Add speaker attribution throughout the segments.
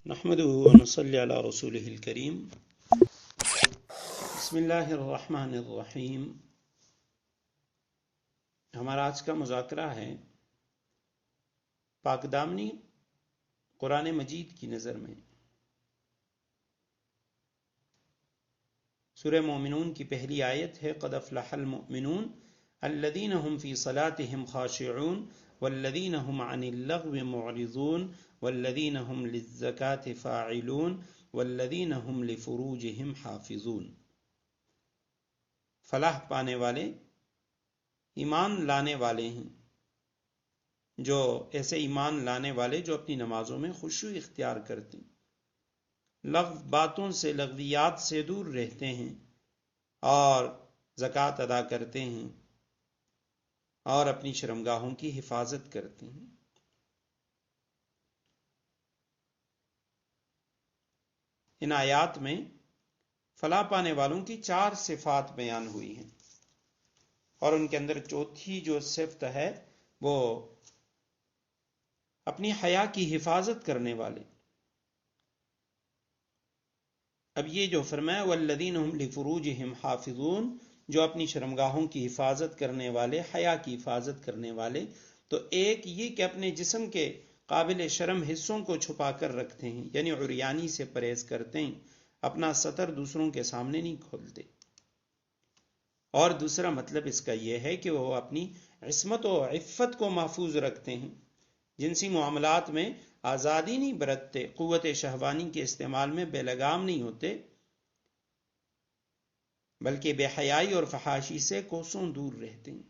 Speaker 1: نحمده ونصلي على رسوله الكريم. بسم اللہ الرحمن الرحیم. ہمارا آج کا مذاکرہ ہے پاک دامنی قرآن مجید کی نظر میں. سورہ مومنون کی پہلی آیت ہے قد افلح المؤمنون الذین هم فی صلاتهم خاشعون والذین هم عن اللغو معرضون والذین هم للزکاة فاعلون والذین هم لفروجهم حافظون. فلاح پانے والے ایمان لانے والے ہیں، جو ایسے ایمان لانے والے جو اپنی نمازوں میں خشوع اختیار کرتے ہیں، لغو باتوں سے لغویات سے دور رہتے ہیں اور زکوٰۃ ادا کرتے ہیں اور اپنی شرمگاہوں کی حفاظت کرتے ہیں. ان آیات میں فلاح پانے والوں کی 4 صفات بیان ہوئی ہیں، اور ان کے اندر چوتھی جو صفت ہے وہ اپنی حیا کی حفاظت کرنے والے. اب یہ جو فرمایا والذین هم لفروجہم حافظون، جو اپنی شرمگاہوں کی حفاظت کرنے والے، حیا کی حفاظت کرنے والے، تو ایک یہ کہ اپنے جسم کے قابل شرم حصوں کو چھپا کر رکھتے ہیں، یعنی عریانی سے پرہیز کرتے ہیں، اپنا سطر دوسروں کے سامنے نہیں کھولتے. اور دوسرا مطلب اس کا یہ ہے کہ وہ اپنی عصمت و عفت کو محفوظ رکھتے ہیں، جنسی معاملات میں آزادی نہیں برتتے، قوت شہوانی کے استعمال میں بے لگام نہیں ہوتے، بلکہ بے حیائی اور فحاشی سے کوسوں دور رہتے ہیں.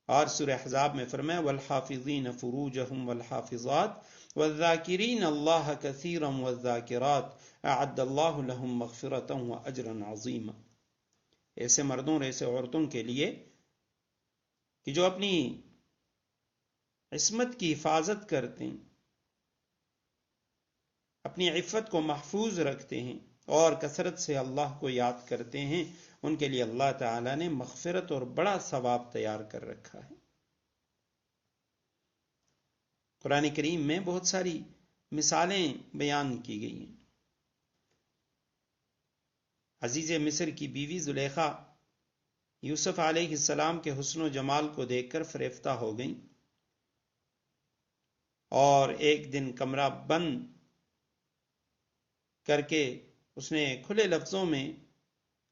Speaker 1: اور سورہ احزاب میں فرمایا والحافظین فروجہم والحافظات والذاکرین اللہ کثیرا والذاکرات اعد اللہ لہم مغفرتا واجرا عظیما. ایسے مردوں اور ایسے عورتوں کے لیے کہ جو اپنی عصمت کی حفاظت کرتے ہیں، اپنی عفت کو محفوظ رکھتے ہیں اور کثرت سے اللہ کو یاد کرتے ہیں، ان کے لیے اللہ تعالیٰ نے مغفرت اور بڑا ثواب تیار کر رکھا ہے. قرآن کریم میں بہت ساری مثالیں بیان کی گئی ہیں. عزیز مصر کی بیوی زلیخا یوسف علیہ السلام کے حسن و جمال کو دیکھ کر فریفتہ ہو گئیں، اور ایک دن کمرہ بند کر کے اس نے کھلے لفظوں میں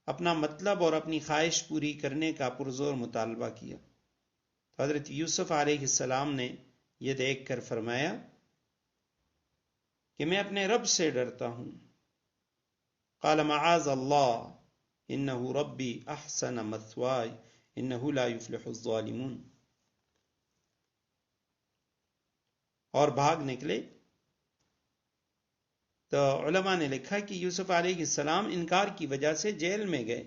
Speaker 1: اپنا مطلب اور اپنی خواہش پوری کرنے کا پرزور مطالبہ کیا. تو حضرت یوسف علیہ السلام نے یہ دیکھ کر فرمایا کہ میں اپنے رب سے ڈرتا ہوں. قال معاذ اللہ انہ ربی احسن مثواي انہ لا یفلح الظالمون. اور بھاگ نکلے. تو علماء نے لکھا کہ یوسف علیہ السلام انکار کی وجہ سے جیل میں گئے،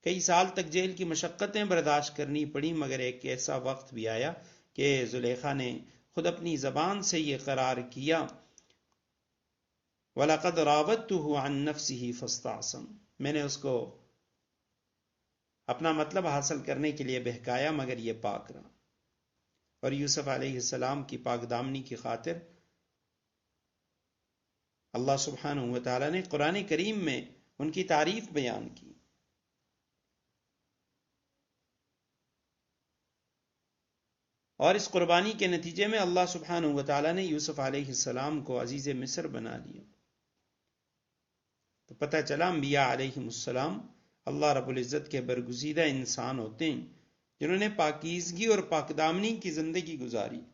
Speaker 1: کئی سال تک جیل کی مشقتیں برداشت کرنی پڑی، مگر ایک ایسا وقت بھی آیا کہ زلیخا نے خود اپنی زبان سے یہ قرار کیا وَلَقَدْ رَاوَدتُّهُ عَن نَفْسِهِ فَاسْتَعْصَمَ، میں نے اس کو اپنا مطلب حاصل کرنے کے لیے بہکایا مگر یہ پاک رہا. اور یوسف علیہ السلام کی پاک دامنی کی خاطر اللہ سبحانہ و تعالیٰ نے قرآن کریم میں ان کی تعریف بیان کی. اور اس قربانی کے نتیجے میں اللہ سبحانہ و تعالیٰ نے یوسف علیہ السلام کو عزیز مصر بنا لیا. تو پتہ چلا انبیاء علیہ السلام اللہ رب العزت کے برگزیدہ انسان ہوتے ہیں، جنہوں نے پاکیزگی اور پاک دامنی کی زندگی گزاری.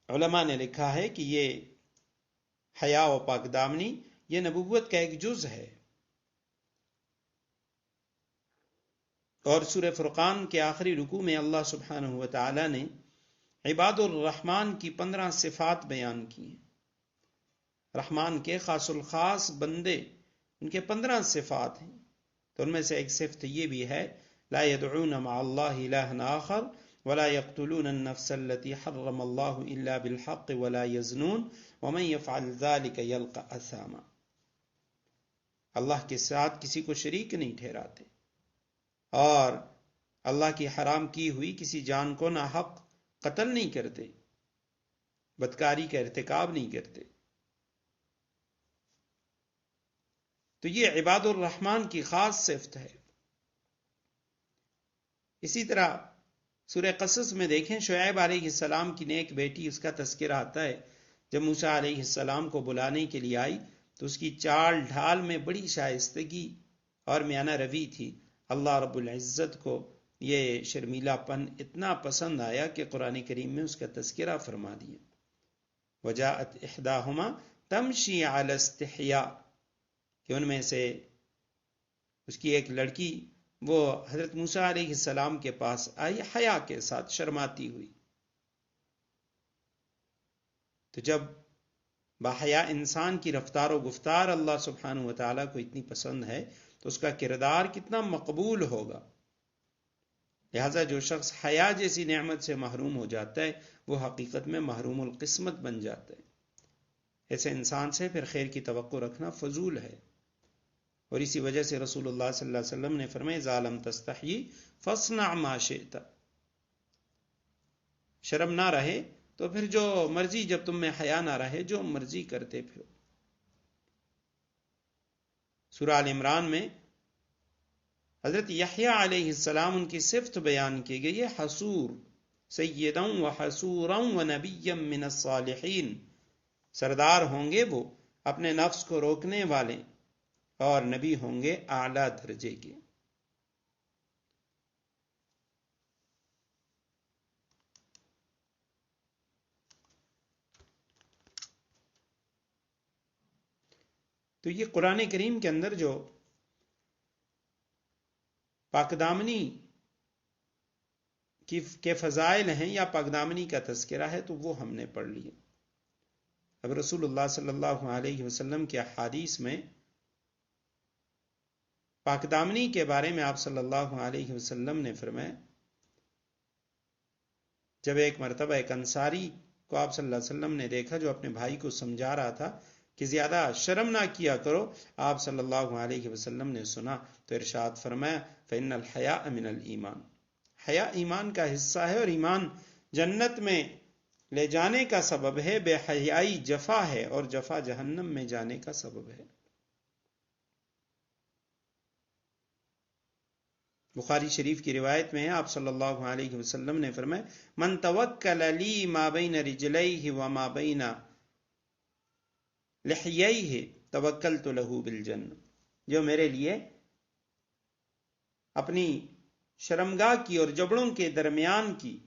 Speaker 1: علماء نے لکھا ہے کہ یہ حیا و پاک دامنی یہ نبوت کا ایک جز ہے. اور سورہ فرقان کے آخری رکوع میں اللہ سبحانہ و تعالی نے عباد الرحمن کی 15 صفات بیان کی ہیں. رحمان کے خاص الخاص بندے، ان کے 15 صفات ہیں. تو ان میں سے ایک صفت یہ بھی ہے لا يدعون مع اللہ الہا آخر ولا يقتلون النفس التي حرم الله الا بالحق ولا يزنون ومن يفعل ذلك يلقى اثاما. اللہ کے ساتھ کسی کو شریک نہیں ٹھہراتے اور اللہ کی حرام کی ہوئی کسی جان کو ناحق قتل نہیں کرتے بدکاری کا ارتکاب نہیں کرتے. تو یہ عباد الرحمن کی خاص صفت ہے. اسی طرح سورہ قصص میں دیکھیں شعیب علیہ السلام کی نیک بیٹی، اس کا تذکرہ آتا ہے. جب موسیٰ علیہ السلام کو بلانے کے لیے آئی تو اس کی چال ڈھال میں بڑی شائستگی اور میانہ روی تھی. اللہ رب العزت کو یہ شرمیلا پن اتنا پسند آیا کہ قرآن کریم میں اس کا تذکرہ فرما دیا. وجاءت احداہما تمشی علی استحیاء، کہ ان میں سے اس کی ایک لڑکی وہ حضرت موسیٰ علیہ السلام کے پاس آئی حیا کے ساتھ، شرماتی ہوئی. تو جب باحیا انسان کی رفتار و گفتار اللہ سبحانہ و تعالیٰ کو اتنی پسند ہے تو اس کا کردار کتنا مقبول ہوگا. لہذا جو شخص حیا جیسی نعمت سے محروم ہو جاتا ہے وہ حقیقت میں محروم القسمت بن جاتا ہے. ایسے انسان سے پھر خیر کی توقع رکھنا فضول ہے. اور اسی وجہ سے رسول اللہ صلی اللہ علیہ وسلم نے فرمایا اذا لم تستحی فاصنع ما شئت، شرم نہ رہے تو پھر جو مرضی، جب تم میں حیا نہ رہے جو مرضی کرتے پھرو. سورہ آل عمران میں حضرت یحییٰ علیہ السلام ان کی صفت بیان کی گئی ہے، حسور سیداً و حسوراً و نبیاً من الصالحین، سردار ہوں گے وہ اپنے نفس کو روکنے والے اور نبی ہوں گے اعلیٰ درجے کے. تو یہ قرآن کریم کے اندر جو پاکدامنی کے فضائل ہیں یا پاکدامنی کا تذکرہ ہے تو وہ ہم نے پڑھ لیے. اب رسول اللہ صلی اللہ علیہ وسلم کے احادیث میں پاکدامنی کے بارے میں آپ صلی اللہ علیہ وسلم نے فرمایا، جب ایک مرتبہ ایک انصاری کو آپ صلی اللہ علیہ وسلم نے دیکھا جو اپنے بھائی کو سمجھا رہا تھا کہ زیادہ شرم نہ کیا کرو، آپ صلی اللہ علیہ وسلم نے سنا تو ارشاد فرمایا فإن الحیاء من الایمان، حیا ایمان کا حصہ ہے اور ایمان جنت میں لے جانے کا سبب ہے، بے حیائی جفا ہے اور جفا جہنم میں جانے کا سبب ہے. بخاری شریف کی روایت میں ہے آپ صلی اللہ علیہ وسلم نے فرمایا من توکل لی ما بین رجلیہ وما بین لحییہ توکلت لہ بالجنہ، جو میرے لیے اپنی شرمگاہ کی اور جبڑوں کے درمیان کی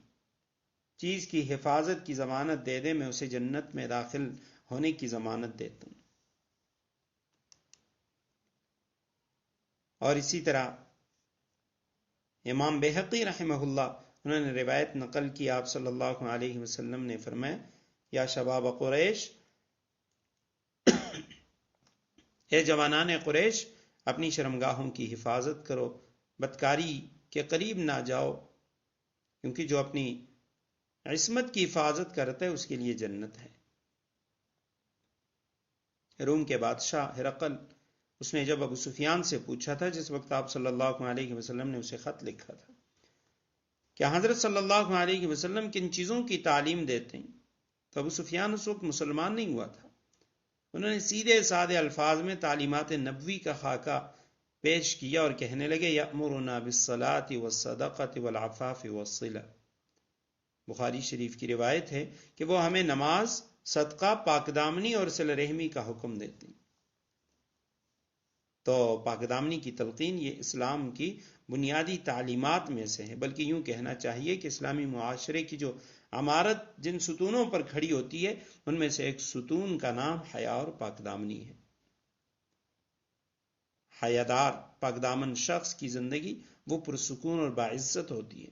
Speaker 1: چیز کی حفاظت کی ضمانت دے دے میں اسے جنت میں داخل ہونے کی ضمانت دیتا ہوں. اور اسی طرح امام بہقی رحمہ اللہ انہوں نے روایت نقل کی، آپ صلی اللہ علیہ وسلم نے فرمایا یا شباب قریش، اے جوانان قریش، اپنی شرمگاہوں کی حفاظت کرو، بدکاری کے قریب نہ جاؤ، کیونکہ جو اپنی عصمت کی حفاظت کرتا ہے اس کے لیے جنت ہے. روم کے بادشاہ ہرقل، اس نے جب ابو سفیان سے پوچھا تھا جس وقت آپ صلی اللہ علیہ وسلم نے اسے خط لکھا تھا کہ حضرت صلی اللہ علیہ وسلم کن چیزوں کی تعلیم دیتے ہیں، تو ابو سفیان اس وقت مسلمان نہیں ہوا تھا. انہوں نے سیدھے سادے الفاظ میں تعلیمات نبوی کا خاکہ پیش کیا اور کہنے لگے یأمرنا بالصلاة والصدقة والعفاف والصلہ. بخاری شریف کی روایت ہے کہ وہ ہمیں نماز، صدقہ، پاکدامنی اور صلہ رحمی کا حکم دیتے ہیں. تو پاکدامنی کی تلقین یہ اسلام کی بنیادی تعلیمات میں سے ہے، بلکہ یوں کہنا چاہیے کہ اسلامی معاشرے کی جو عمارت جن ستونوں پر کھڑی ہوتی ہے ان میں سے ایک ستون کا نام حیا اور پاکدامنی ہے. حیادار پاکدامن شخص کی زندگی وہ پرسکون اور باعزت ہوتی ہے.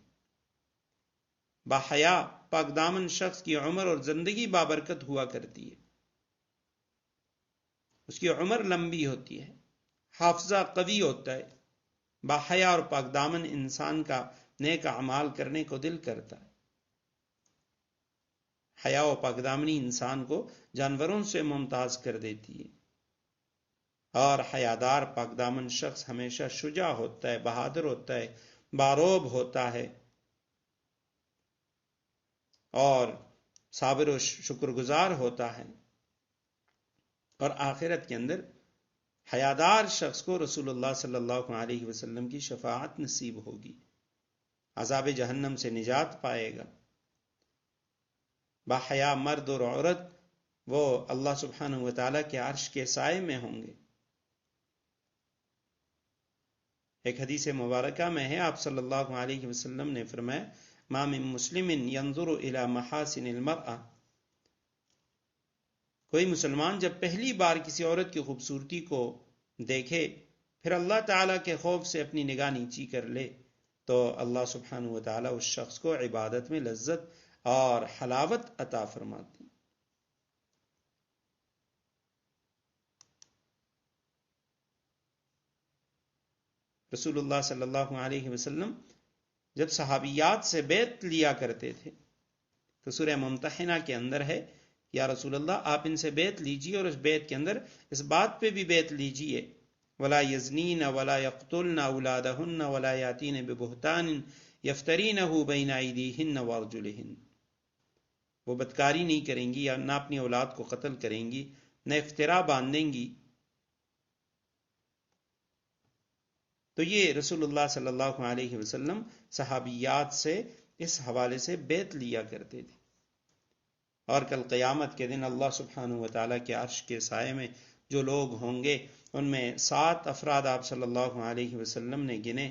Speaker 1: باحیا پاکدامن شخص کی عمر اور زندگی بابرکت ہوا کرتی ہے، اس کی عمر لمبی ہوتی ہے، حافظہ قوی ہوتا ہے. باحیا اور پاکدامن انسان کا نیک اعمال کرنے کو دل کرتا ہے. حیا و پاکدامنی انسان کو جانوروں سے ممتاز کر دیتی ہے، اور حیادار پاکدامن شخص ہمیشہ شجاع ہوتا ہے، بہادر ہوتا ہے، باروب ہوتا ہے اور صابر و شکر گزار ہوتا ہے، اور آخرت کے اندر حیادار شخص کو رسول اللہ صلی اللہ علیہ وسلم کی شفاعت نصیب ہوگی، عذاب جہنم سے نجات پائے گا۔ باحیا مرد اور عورت وہ اللہ سبحانہ و تعالیٰ کے عرش کے سائے میں ہوں گے۔ ایک حدیث مبارکہ میں ہے، آپ صلی اللہ علیہ وسلم نے فرمایا، ما من مسلم ينظر الى محاسن المرأة، کوئی مسلمان جب پہلی بار کسی عورت کی خوبصورتی کو دیکھے پھر اللہ تعالیٰ کے خوف سے اپنی نگاہ نیچی کر لے تو اللہ سبحانہ و تعالیٰ اس شخص کو عبادت میں لذت اور حلاوت عطا فرماتی۔ رسول اللہ صلی اللہ علیہ وسلم جب صحابیات سے بیعت لیا کرتے تھے تو سورہ ممتحنہ کے اندر ہے، یا رسول اللہ آپ ان سے بیعت لیجیے، اور اس بیعت کے اندر اس بات پہ بھی بیعت لیجیے، ولا یزنین ولا یقتلن اولادہن ولا یاتین ببہتان یفترینہ بین ایدیہن وارجلہن، وہ بدکاری نہیں کریں گی، یا نہ اپنی اولاد کو قتل کریں گی، نہ افترا باندھیں گی۔ تو یہ رسول اللہ صلی اللہ علیہ وسلم صحابیات سے اس حوالے سے بیعت لیا کرتے تھے، اور کل قیامت کے دن اللہ سبحانہ و تعالیٰ کے عرش کے سائے میں جو لوگ ہوں گے ان میں 7 افراد آپ صلی اللہ علیہ وسلم نے گنے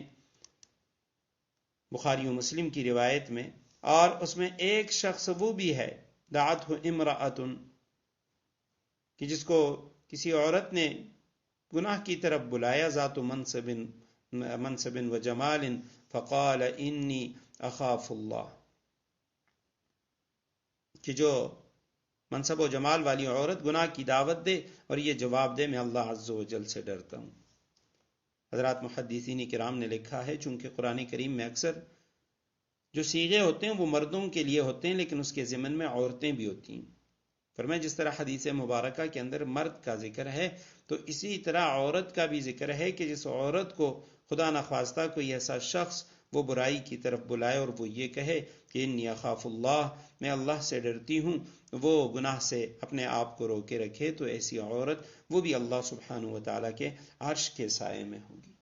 Speaker 1: بخاری و مسلم کی روایت میں، اور اس میں ایک شخص وہ بھی ہے دعتہ امرأۃ، کہ جس کو کسی عورت نے گناہ کی طرف بلایا، ذات منصب و جمال فقال انی اخاف اللہ، کہ جو منصب و جمال والی عورت گناہ کی دعوت دے اور یہ جواب دے میں اللہ عز و جل سے ڈرتا ہوں۔ حضرات محدثین کرام نے لکھا ہے، چونکہ قرآن کریم میں اکثر جو صیغے ہوتے ہیں وہ مردوں کے لیے ہوتے ہیں، لیکن اس کے ضمن میں عورتیں بھی ہوتی ہیں۔ فرمایا جس طرح حدیث مبارکہ کے اندر مرد کا ذکر ہے تو اسی طرح عورت کا بھی ذکر ہے، کہ جس عورت کو خدا نخواستہ کوئی ایسا شخص وہ برائی کی طرف بلائے اور وہ یہ کہے کہ انی اخاف اللہ، میں اللہ سے ڈرتی ہوں، وہ گناہ سے اپنے آپ کو روکے رکھے، تو ایسی عورت وہ بھی اللہ سبحانہ و تعالیٰ کے عرش کے سائے میں ہوگی۔